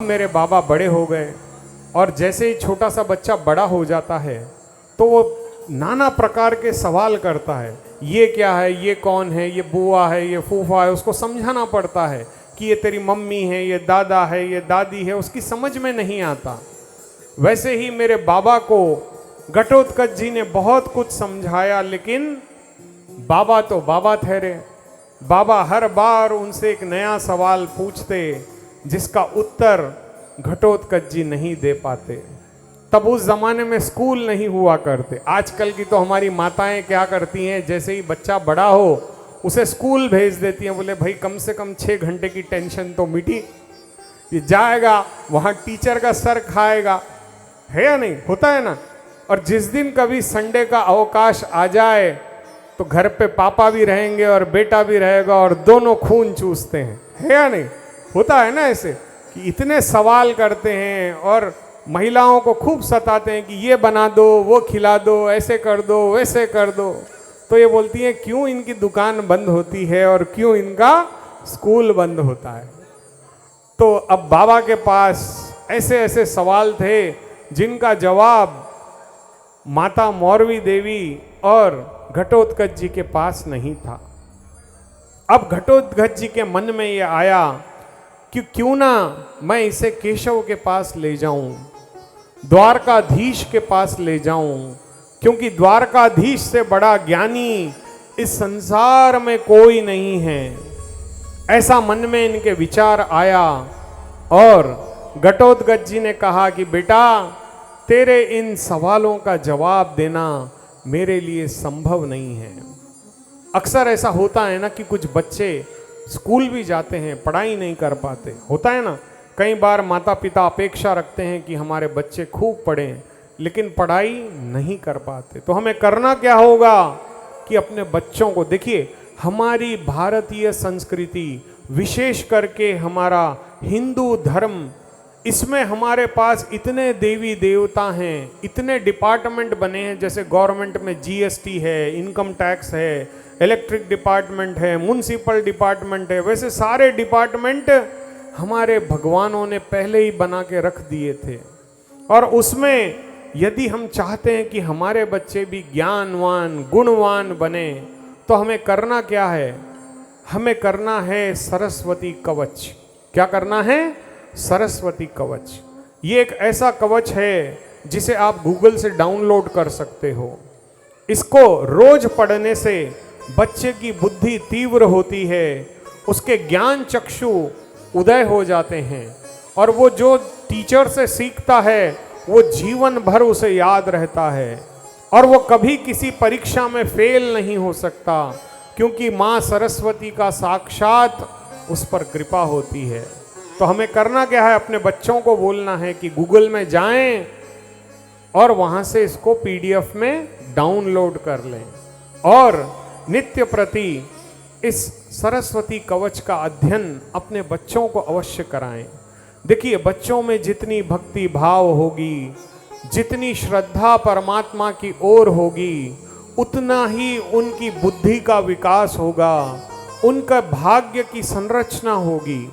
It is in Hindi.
मेरे बाबा बड़े हो गए और जैसे ही छोटा सा बच्चा बड़ा हो जाता है तो वो नाना प्रकार के सवाल करता है। ये क्या है, ये कौन है, ये बुआ है, ये फूफा है। उसको समझाना पड़ता है कि ये तेरी मम्मी है, ये दादा है, ये दादी है। उसकी समझ में नहीं आता। वैसे ही मेरे बाबा को घटोत्कच जी ने बहुत कुछ समझाया, लेकिन बाबा तो बाबा ठहरे। बाबा हर बार उनसे एक नया सवाल पूछते जिसका उत्तर घटोत्कच जी नहीं दे पाते। तब उस जमाने में स्कूल नहीं हुआ करते। आजकल की तो हमारी माताएं क्या करती हैं, जैसे ही बच्चा बड़ा हो उसे स्कूल भेज देती हैं। बोले भाई कम से कम 6 घंटे की टेंशन तो मिटी, ये जाएगा वहां टीचर का सर खाएगा, है या नहीं, होता है ना। और जिस दिन कभी संडे का अवकाश आ जाए तो घर पे पापा भी रहेंगे और बेटा भी रहेगा और दोनों खून चूसते हैं, है या नहीं, होता है ना ऐसे कि इतने सवाल करते हैं और महिलाओं को खूब सताते हैं कि ये बना दो, वो खिला दो, ऐसे कर दो, वैसे कर दो। तो ये बोलती हैं क्यों इनकी दुकान बंद होती है और क्यों इनका स्कूल बंद होता है। तो अब बाबा के पास ऐसे ऐसे सवाल थे जिनका जवाब माता मौरवी देवी और घटोत्कच जी के पास नहीं था। अब घटोत्कच जी के मन में ये आया कि क्यों ना मैं इसे केशव के पास ले जाऊं, द्वारकाधीश के पास ले जाऊं, क्योंकि द्वारकाधीश से बड़ा ज्ञानी इस संसार में कोई नहीं है। ऐसा मन में इनके विचार आया और घटोत्कच जी ने कहा कि बेटा तेरे इन सवालों का जवाब देना मेरे लिए संभव नहीं है। अक्सर ऐसा होता है ना कि कुछ बच्चे स्कूल भी जाते हैं, पढ़ाई नहीं कर पाते, होता है ना। कई बार माता पिता अपेक्षा रखते हैं कि हमारे बच्चे खूब पढ़ें, लेकिन पढ़ाई नहीं कर पाते। तो हमें करना क्या होगा कि अपने बच्चों को, देखिए हमारी भारतीय संस्कृति, विशेष करके हमारा हिंदू धर्म, इसमें हमारे पास इतने देवी देवता हैं, इतने डिपार्टमेंट बने हैं। जैसे गवर्नमेंट में जीएसटी है, इनकम टैक्स है, इलेक्ट्रिक डिपार्टमेंट है, म्युनिसिपल डिपार्टमेंट है। वैसे सारे डिपार्टमेंट हमारे भगवानों ने पहले ही बना के रख दिए थे। और उसमें यदि हम चाहते हैं कि हमारे बच्चे भी ज्ञानवान गुणवान बने तो हमें करना क्या है, हमें करना है सरस्वती कवच। क्या करना है? सरस्वती कवच। ये एक ऐसा कवच है जिसे आप गूगल से डाउनलोड कर सकते हो। इसको रोज पढ़ने से बच्चे की बुद्धि तीव्र होती है, उसके ज्ञान चक्षु उदय हो जाते हैं और वो जो टीचर से सीखता है वो जीवन भर उसे याद रहता है और वो कभी किसी परीक्षा में फेल नहीं हो सकता, क्योंकि माँ सरस्वती का साक्षात उस पर कृपा होती है। तो हमें करना क्या है, अपने बच्चों को बोलना है कि गूगल में जाएं और वहां से इसको पीडीएफ में डाउनलोड कर लें और नित्य प्रति इस सरस्वती कवच का अध्ययन अपने बच्चों को अवश्य कराएं। देखिए बच्चों में जितनी भक्ति भाव होगी, जितनी श्रद्धा परमात्मा की ओर होगी, उतना ही उनकी बुद्धि का विकास होगा, उनका भाग्य की संरचना होगी।